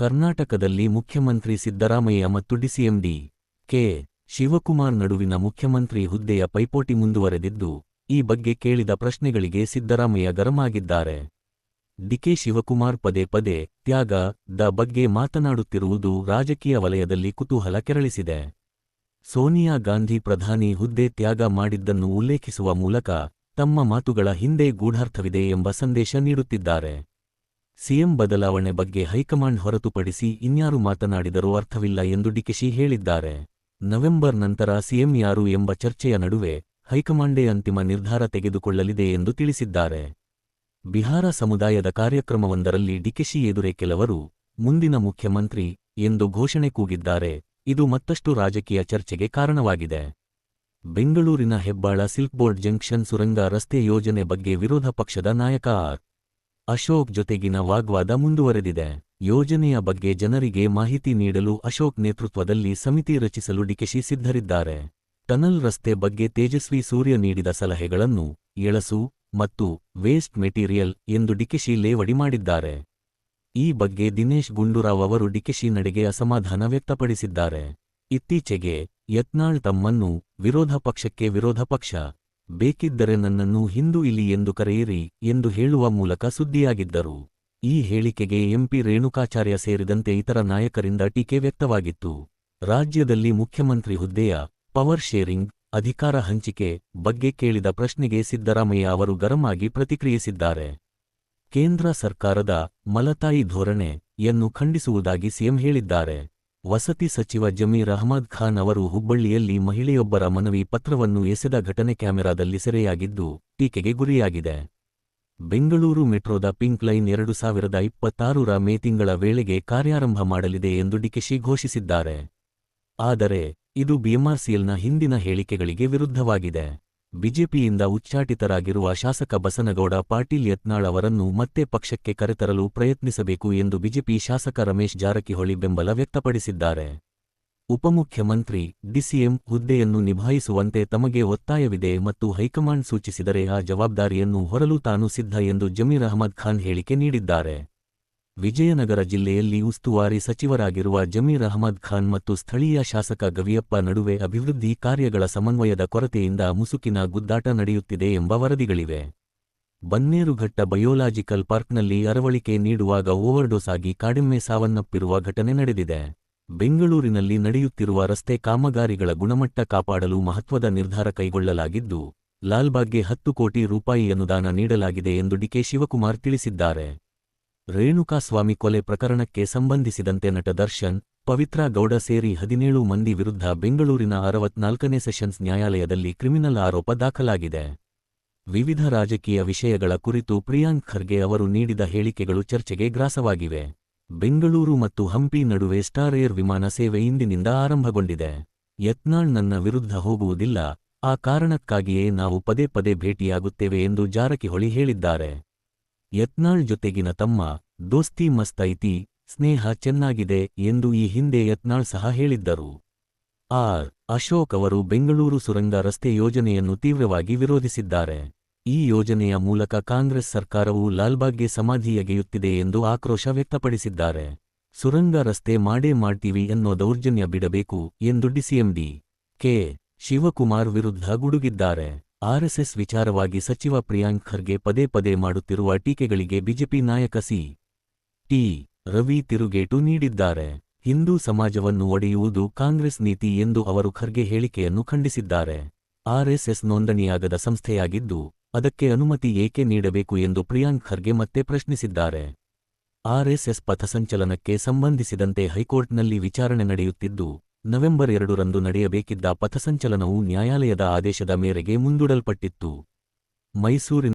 ಕರ್ನಾಟಕದಲ್ಲಿ ಮುಖ್ಯಮಂತ್ರಿ ಸಿದ್ದರಾಮಯ್ಯ ಮತ್ತು ಡಿಸಿಎಂ ಡಿ.ಕೆ. ಶಿವಕುಮಾರ್ ನಡುವಿನ ಮುಖ್ಯಮಂತ್ರಿ ಹುದ್ದೆಯ ಪೈಪೋಟಿ ಮುಂದುವರೆದಿದ್ದು, ಈ ಬಗ್ಗೆ ಕೇಳಿದ ಪ್ರಶ್ನೆಗಳಿಗೆ ಸಿದ್ದರಾಮಯ್ಯ ಗರಂ ಆಗಿದ್ದಾರೆ. ಡಿಕೆ ಶಿವಕುಮಾರ್ ಪದೇ ಪದೇ ತ್ಯಾಗ"ದ ಬಗ್ಗೆ ಮಾತನಾಡುತ್ತಿರುವುದು ರಾಜಕೀಯ ವಲಯದಲ್ಲಿ ಕುತೂಹಲ ಕೆರಳಿಸಿದೆ. ಸೋನಿಯಾ ಗಾಂಧಿ ಪ್ರಧಾನಿ ಹುದ್ದೆ ತ್ಯಾಗ ಮಾಡಿದ್ದನ್ನು ಉಲ್ಲೇಖಿಸುವ ಮೂಲಕ ತಮ್ಮ ಮಾತುಗಳ ಹಿಂದೆ ಗೂಢಾರ್ಥವಿದೆ ಎಂಬ ಸಂದೇಶ ನೀಡುತ್ತಿದ್ದಾರೆ. ಸಿಎಂ ಬದಲಾವಣೆ ಬಗ್ಗೆ ಹೈಕಮಾಂಡ್ ಹೊರತುಪಡಿಸಿ ಇನ್ಯಾರು ಮಾತನಾಡಿದರೂ ಅರ್ಥವಿಲ್ಲ ಎಂದು ಡಿಕೆಶಿ ಹೇಳಿದ್ದಾರೆ. ನವೆಂಬರ್ ನಂತರ ಸಿಎಂ ಯಾರು ಎಂಬ ಚರ್ಚೆಯ ನಡುವೆ ಹೈಕಮಾಂಡೇ ಅಂತಿಮ ನಿರ್ಧಾರ ತೆಗೆದುಕೊಳ್ಳಲಿದೆ ಎಂದು ತಿಳಿಸಿದ್ದಾರೆ. ಬಿಹಾರ ಸಮುದಾಯದ ಕಾರ್ಯಕ್ರಮವೊಂದರಲ್ಲಿ ಡಿಕೆಶಿ ಎದುರೇ ಕೆಲವರು "ಮುಂದಿನ ಮುಖ್ಯಮಂತ್ರಿ" ಎಂದು ಘೋಷಣೆ ಕೂಗಿದ್ದಾರೆ. ಇದು ಮತ್ತಷ್ಟು ರಾಜಕೀಯ ಚರ್ಚೆಗೆ ಕಾರಣವಾಗಿದೆ. ಬೆಂಗಳೂರಿನ ಹೆಬ್ಬಾಳ ಸಿಲ್ಕ್ಬೋರ್ಡ್ ಜಂಕ್ಷನ್ ಸುರಂಗ ರಸ್ತೆ ಯೋಜನೆ ಬಗ್ಗೆ ವಿರೋಧ ಪಕ್ಷದ ನಾಯಕ ಆರ್. ಅಶೋಕ್ ಜೊತೆಗಿನ ವಾಗ್ವಾದ ಮುಂದುವರೆದಿದೆ. ಯೋಜನೆಯ ಬಗ್ಗೆ ಜನರಿಗೆ ಮಾಹಿತಿ ನೀಡಲು ಅಶೋಕ್ ನೇತೃತ್ವದಲ್ಲಿ ಸಮಿತಿ ರಚಿಸಲು ಡಿಕೆಶಿ ಸಿದ್ಧರಿದ್ದಾರೆ. ಟನಲ್ ರಸ್ತೆ ಬಗ್ಗೆ ತೇಜಸ್ವಿ ಸೂರ್ಯ ನೀಡಿದ ಸಲಹೆಗಳನ್ನು "ಎಳಸು" ಮತ್ತು "ವೇಸ್ಟ್ ಮೆಟೀರಿಯಲ್" ಎಂದು ಡಿಕೆಶಿ ಲೇವಡಿ ಮಾಡಿದ್ದಾರೆ. ಈ ಬಗ್ಗೆ ದಿನೇಶ್ ಗುಂಡೂರಾವ್ ಅವರು ಡಿಕೆಶಿ ನಡೆಗೆ ಅಸಮಾಧಾನ ವ್ಯಕ್ತಪಡಿಸಿದ್ದಾರೆ. ಇತ್ತೀಚೆಗೆ ಯತ್ನಾಳ್ ತಮ್ಮನ್ನು "ವಿರೋಧ ಪಕ್ಷಕ್ಕೆ ವಿರೋಧ ಪಕ್ಷ. ಬೇಕಿದ್ದರೆ ನನ್ನನ್ನು ಹಿಂದೂ ಇಲಿ ಎಂದು ಕರೆಯಿರಿ" ಎಂದು ಹೇಳುವ ಮೂಲಕ ಸುದ್ದಿಯಾಗಿದ್ದರು. ಈ ಹೇಳಿಕೆಗೆ ಎಂಪಿ ರೇಣುಕಾಚಾರ್ಯ ಸೇರಿದಂತೆ ಇತರ ನಾಯಕರಿಂದ ಟೀಕೆ ವ್ಯಕ್ತವಾಗಿತ್ತು. ರಾಜ್ಯದಲ್ಲಿ ಮುಖ್ಯಮಂತ್ರಿ ಹುದ್ದೆಯ "ಪವರ್ ಶೇರಿಂಗ್' ಅಧಿಕಾರ ಹಂಚಿಕೆ ಬಗ್ಗೆ ಕೇಳಿದ ಪ್ರಶ್ನೆಗೆ ಸಿದ್ದರಾಮಯ್ಯ ಅವರು ಗರಂ ಆಗಿ ಪ್ರತಿಕ್ರಿಯಿಸಿದ್ದಾರೆ. ಕೇಂದ್ರ ಸರ್ಕಾರದ "ಮಲತಾಯಿ ಧೋರಣೆ''ಯನ್ನು ಖಂಡಿಸುವುದಾಗಿ ಸಿಎಂ ಹೇಳಿದ್ದಾರೆ. ವಸತಿ ಸಚಿವ ಜಮೀರ್ ಅಹ್ಮದ್ ಖಾನ್ ಅವರು ಹುಬ್ಬಳ್ಳಿಯಲ್ಲಿ ಮಹಿಳೆಯೊಬ್ಬರ ಮನವಿ ಪತ್ರವನ್ನು ಎಸೆದ ಘಟನೆ ಕ್ಯಾಮೆರಾದಲ್ಲಿ ಸೆರೆಯಾಗಿದ್ದು, ಟೀಕೆಗೆ ಗುರಿಯಾಗಿದೆ. ಬೆಂಗಳೂರು ಮೆಟ್ರೋದ ಪಿಂಕ್ ಲೈನ್ 2026ರ ಮೇ ತಿಂಗಳ ವೇಳೆಗೆ ಕಾರ್ಯಾರಂಭ ಮಾಡಲಿದೆ ಎಂದು ಡಿಕೆಶಿ ಘೋಷಿಸಿದ್ದಾರೆ. ಆದರೆ ಇದು ಬಿಎಂಆರ್ಸಿಎಲ್ನ ಹಿಂದಿನ ಹೇಳಿಕೆಗಳಿಗೆ ವಿರುದ್ಧವಾಗಿದೆ. ಬಿಜೆಪಿಯಿಂದ ಉಚ್ಚಾಟಿತರಾಗಿರುವ ಶಾಸಕ ಬಸನಗೌಡ ಪಾಟೀಲ್ ಯತ್ನಾಳ್ ಅವರನ್ನು ಮತ್ತೆ ಪಕ್ಷಕ್ಕೆ ಕರೆತರಲು ಪ್ರಯತ್ನಿಸಬೇಕು ಎಂದು ಬಿಜೆಪಿ ಶಾಸಕ ರಮೇಶ್ ಜಾರಕಿಹೊಳಿ ಬೆಂಬಲ ವ್ಯಕ್ತಪಡಿಸಿದ್ದಾರೆ. ಉಪಮುಖ್ಯಮಂತ್ರಿ, ಡಿಸಿಎಂ ಹುದ್ದೆಯನ್ನು ನಿಭಾಯಿಸುವಂತೆ ತಮಗೆ ಒತ್ತಾಯವಿದೆ ಮತ್ತು ಹೈಕಮಾಂಡ್ ಸೂಚಿಸಿದರೆ ಆ ಜವಾಬ್ದಾರಿಯನ್ನು ಹೊರಲು ತಾನು ಸಿದ್ಧ ಎಂದು ಜಮೀರ್ ಅಹ್ಮದ್ ಖಾನ್ ಹೇಳಿಕೆ ನೀಡಿದ್ದಾರೆ. ವಿಜಯನಗರ ಜಿಲ್ಲೆಯಲ್ಲಿ ಉಸ್ತುವಾರಿ ಸಚಿವರಾಗಿರುವ ಜಮೀರ್ ಅಹ್ಮದ್ ಖಾನ್ ಮತ್ತು ಸ್ಥಳೀಯ ಶಾಸಕ ಗವಿಯಪ್ಪ ನಡುವೆ ಅಭಿವೃದ್ಧಿ ಕಾರ್ಯಗಳ ಸಮನ್ವಯದ ಕೊರತೆಯಿಂದ ಮುಸುಕಿನ ಗುದ್ದಾಟ ನಡೆಯುತ್ತಿದೆ ಎಂಬ ವರದಿಗಳಿವೆ. ಬನ್ನೇರುಘಟ್ಟ ಬಯೋಲಾಜಿಕಲ್ ಪಾರ್ಕ್ನಲ್ಲಿ ಅರವಳಿಕೆ ನೀಡುವಾಗ ಓವರ್ಡೋಸ್ ಆಗಿ ಕಾಡೆಮ್ಮೆ ಸಾವನ್ನಪ್ಪಿರುವ ಘಟನೆ ನಡೆದಿದೆ. ಬೆಂಗಳೂರಿನಲ್ಲಿ ನಡೆಯುತ್ತಿರುವ ರಸ್ತೆ ಕಾಮಗಾರಿಗಳ ಗುಣಮಟ್ಟ ಕಾಪಾಡಲು ಮಹತ್ವದ ನಿರ್ಧಾರ ಕೈಗೊಳ್ಳಲಾಗಿದ್ದು, ಲಾಲ್ಬಾಗ್ಗೆ 10 ಕೋಟಿ ರೂಪಾಯಿ ಅನುದಾನ ನೀಡಲಾಗಿದೆ ಎಂದು ಡಿಕೆ ಶಿವಕುಮಾರ್ ತಿಳಿಸಿದ್ದಾರೆ. ರೇಣುಕಾಸ್ವಾಮಿ ಕೊಲೆ ಪ್ರಕರಣಕ್ಕೆ ಸಂಬಂಧಿಸಿದಂತೆ ನಟ ದರ್ಶನ್, ಪವಿತ್ರಾ ಗೌಡ ಸೇರಿ 17 ಮಂದಿ ವಿರುದ್ಧ ಬೆಂಗಳೂರಿನ 64ನೇ ಸೆಷನ್ಸ್ ನ್ಯಾಯಾಲಯದಲ್ಲಿ ಕ್ರಿಮಿನಲ್ ಆರೋಪ ದಾಖಲಾಗಿದೆ. ವಿವಿಧ ರಾಜಕೀಯ ವಿಷಯಗಳ ಕುರಿತು ಪ್ರಿಯಾಂಕ್ ಖರ್ಗೆ ಅವರು ನೀಡಿದ ಹೇಳಿಕೆಗಳು ಚರ್ಚೆಗೆ ಗ್ರಾಸವಾಗಿವೆ. ಬೆಂಗಳೂರು ಮತ್ತು ಹಂಪಿ ನಡುವೆ ಸ್ಟಾರ್ ಏರ್ ವಿಮಾನ ಸೇವೆ ಇಂದಿನಿಂದ ಆರಂಭಗೊಂಡಿದೆ. ಯತ್ನಾಳ್ ನನ್ನ ವಿರುದ್ಧ ಹೋಗುವುದಿಲ್ಲ, ಆ ಕಾರಣಕ್ಕಾಗಿಯೇ ನಾವು ಪದೇ ಪದೇ ಭೇಟಿಯಾಗುತ್ತೇವೆ ಎಂದು ಜಾರಕಿಹೊಳಿ ಹೇಳಿದ್ದಾರೆ. ಯತ್ನಾಳ್ ಜೊತೆಗಿನ ತಮ್ಮ "ದೋಸ್ತಿ ಮಸ್ತ್ ಐತಿ, ಸ್ನೇಹ ಚೆನ್ನಾಗಿದೆ' ಎಂದು ಈ ಹಿಂದೆ ಯತ್ನಾಳ್ ಸಹ ಹೇಳಿದ್ದರು. ಆರ್. ಅಶೋಕ್ ಅವರು ಬೆಂಗಳೂರು ಸುರಂಗ ರಸ್ತೆ ಯೋಜನೆಯನ್ನು ತೀವ್ರವಾಗಿ ವಿರೋಧಿಸಿದ್ದಾರೆ. ಈ ಯೋಜನೆಯ ಮೂಲಕ ಕಾಂಗ್ರೆಸ್ ಸರ್ಕಾರವು ಲಾಲ್ಬಾಗ್ಗೆ ಸಮಾಧಿ ಎಗೆಯುತ್ತಿದೆ ಎಂದು ಆಕ್ರೋಶ ವ್ಯಕ್ತಪಡಿಸಿದ್ದಾರೆ. ಸುರಂಗ ರಸ್ತೆ ಮಾಡೇ ಮಾಡ್ತೀವಿ ಅನ್ನೋ ದೌರ್ಜನ್ಯ ಬಿಡಬೇಕು ಎಂದು ಡಿಸಿಎಂ ಡಿ.ಕೆ. ಶಿವಕುಮಾರ್ ವಿರುದ್ಧ ಗುಡುಗಿದ್ದಾರೆ. ಆರ್ಎಸ್ಎಸ್ ವಿಚಾರವಾಗಿ ಸಚಿವ ಪ್ರಿಯಾಂಕ್ ಖರ್ಗೆ ಪದೇ ಪದೇ ಮಾಡುತ್ತಿರುವ ಟೀಕೆಗಳಿಗೆ ಬಿಜೆಪಿ ನಾಯಕ ಸಿ.ಟಿ. ರವಿ ತಿರುಗೇಟು ನೀಡಿದ್ದಾರೆ. ಹಿಂದೂ ಸಮಾಜವನ್ನು ಒಡೆಯುವುದು ಕಾಂಗ್ರೆಸ್ ನೀತಿ ಎಂದು ಅವರು ಖರ್ಗೆ ಹೇಳಿಕೆಯನ್ನು ಖಂಡಿಸಿದ್ದಾರೆ. ಆರ್ಎಸ್ಎಸ್ ನೋಂದಣಿಯಾಗದ ಸಂಸ್ಥೆಯಾಗಿದ್ದು, ಅದಕ್ಕೆ ಅನುಮತಿ ಏಕೆ ನೀಡಬೇಕು ಎಂದು ಪ್ರಿಯಾಂಕ್ ಖರ್ಗೆ ಮತ್ತೆ ಪ್ರಶ್ನಿಸಿದ್ದಾರೆ. ಆರ್ಎಸ್ಎಸ್ ಪಥಸಂಚಲನಕ್ಕೆ ಸಂಬಂಧಿಸಿದಂತೆ ಹೈಕೋರ್ಟ್ನಲ್ಲಿ ವಿಚಾರಣೆ ನಡೆಯುತ್ತಿದ್ದು, ನವೆಂಬರ್ 2ರಂದು ನಡೆಯಬೇಕಿದ್ದ ಪಥಸಂಚಲನವು ನ್ಯಾಯಾಲಯದ ಆದೇಶದ ಮೇರೆಗೆ ಮುಂದೂಡಲ್ಪಟ್ಟಿತ್ತು. ಮೈಸೂರಿನ